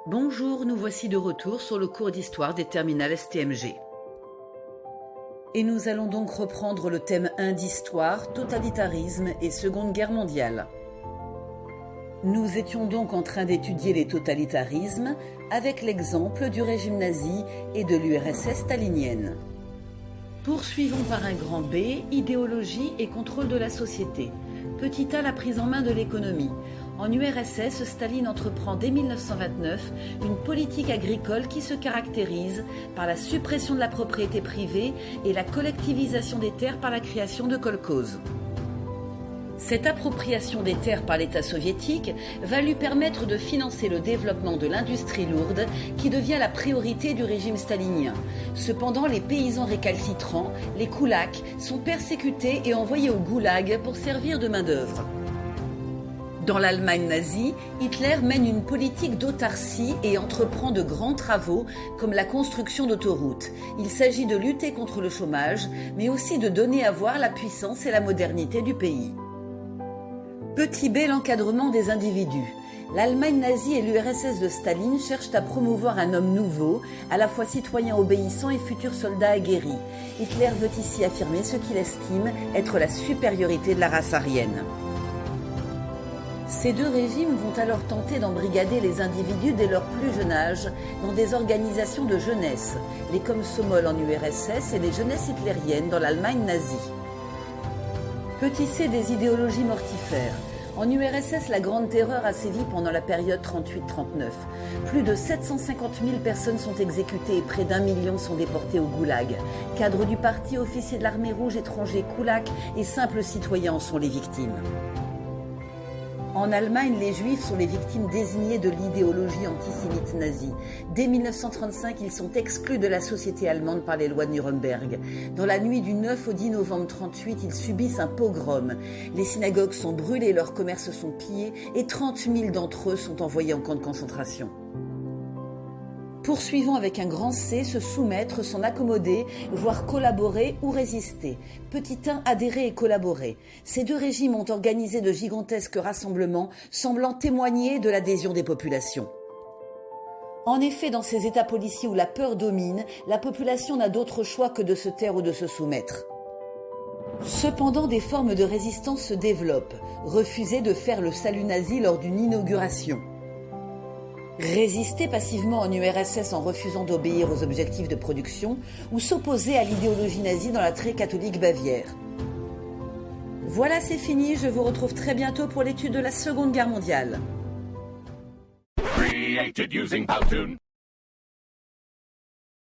Bonjour, nous voici de retour sur le cours d'histoire des terminales STMG. Et nous allons donc reprendre le thème 1 d'histoire, totalitarisme et Seconde Guerre mondiale. Nous étions donc en train d'étudier les totalitarismes avec l'exemple du régime nazi et de l'URSS stalinienne. Poursuivons par un grand B, idéologie et contrôle de la société. Petit A, la prise en main de l'économie. En URSS, Staline entreprend dès 1929 une politique agricole qui se caractérise par la suppression de la propriété privée et la collectivisation des terres par la création de kolkhozes. Cette appropriation des terres par l'État soviétique va lui permettre de financer le développement de l'industrie lourde qui devient la priorité du régime stalinien. Cependant, les paysans récalcitrants, les koulaks, sont persécutés et envoyés au goulag pour servir de main-d'œuvre. Dans l'Allemagne nazie, Hitler mène une politique d'autarcie et entreprend de grands travaux comme la construction d'autoroutes. Il s'agit de lutter contre le chômage, mais aussi de donner à voir la puissance et la modernité du pays. Petit b, l'encadrement des individus. L'Allemagne nazie et l'URSS de Staline cherchent à promouvoir un homme nouveau, à la fois citoyen obéissant et futur soldat aguerri. Hitler veut ici affirmer ce qu'il estime être la supériorité de la race aryenne. Ces deux régimes vont alors tenter d'embrigader les individus dès leur plus jeune âge dans des organisations de jeunesse, les Komsomol en URSS et les jeunesses hitlériennes dans l'Allemagne nazie. Petit c, des idéologies mortifères. En URSS, la Grande Terreur a sévi pendant la période 38-39. Plus de 750 000 personnes sont exécutées et près d'1 million sont déportés au goulag. Cadres du parti, officiers de l'armée rouge, étrangers, koulaks et simples citoyens en sont les victimes. En Allemagne, les Juifs sont les victimes désignées de l'idéologie antisémite nazie. Dès 1935, ils sont exclus de la société allemande par les lois de Nuremberg. Dans la nuit du 9 au 10 novembre 1938, ils subissent un pogrom. Les synagogues sont brûlées, leurs commerces sont pillés et 30 000 d'entre eux sont envoyés en camp de concentration. Poursuivons avec un grand C, se soumettre, s'en accommoder, voire collaborer ou résister. Petit 1, adhérer et collaborer. Ces deux régimes ont organisé de gigantesques rassemblements semblant témoigner de l'adhésion des populations. En effet, dans ces états policiers où la peur domine, la population n'a d'autre choix que de se taire ou de se soumettre. Cependant, des formes de résistance se développent. Refuser de faire le salut nazi lors d'une inauguration. Résister passivement en URSS en refusant d'obéir aux objectifs de production ou s'opposer à l'idéologie nazie dans la très catholique Bavière. Voilà, c'est fini, je vous retrouve très bientôt pour l'étude de la Seconde Guerre mondiale.